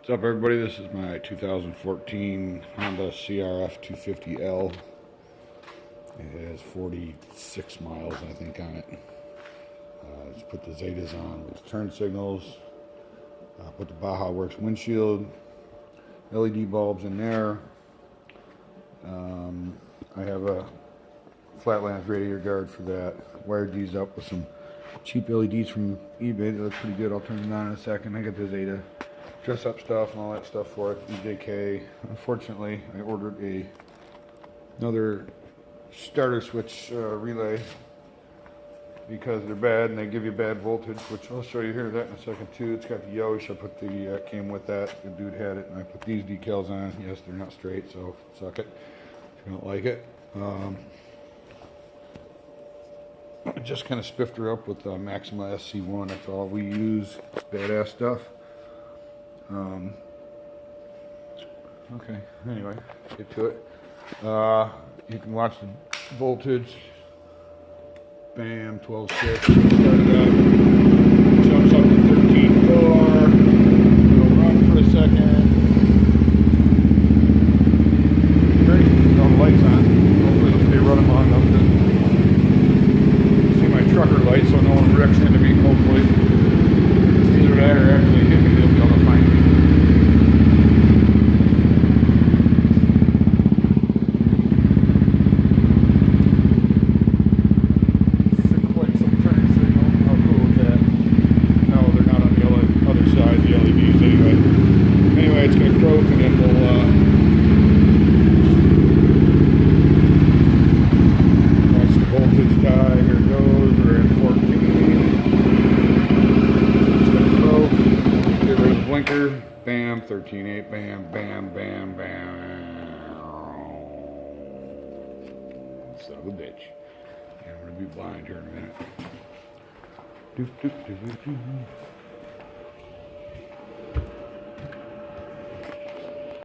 What's up, everybody? This is my 2014 Honda crf250l. It has 46 miles, I think, on it. Just put the Zetas on with turn signals. Put the Baja Works windshield, LED bulbs in there. I have a Flatlands radiator guard for that. Wired these up with some cheap LEDs from eBay. They look pretty good. I'll turn them on in a second. I got the Zeta dress up stuff and all that stuff for it. EJK. Unfortunately, I ordered another starter switch relay because they're bad and they give you bad voltage, which I'll show you here that in a second too. It's got the Yosh. I put the came with that. The dude had it, and I put these decals on. Yes, they're not straight, so suck it if you don't like it. I just kind of spiffed her up with Maxima SC1. That's all we use. It's badass stuff. Okay, anyway, get to it. You can watch the voltage. Bam, 12.6. Start it up. Jumps up to 13.4. It'll run for a second. Great. All the lights on. Hopefully it'll stay running long enough to see my trucker light so no one wrecks into me, hopefully. Either that or actually hit me, they'll be able to find me. Anyway, it's going to croak and then we'll watch the voltage die. Here it goes. We're at 14. It's going to croak. Get rid of the blinker. Bam, 13.8. Bam, bam, bam, bam. Son of a bitch. Yeah, I'm going to be blind here in a minute. Doof, doof, doof, doof, doof.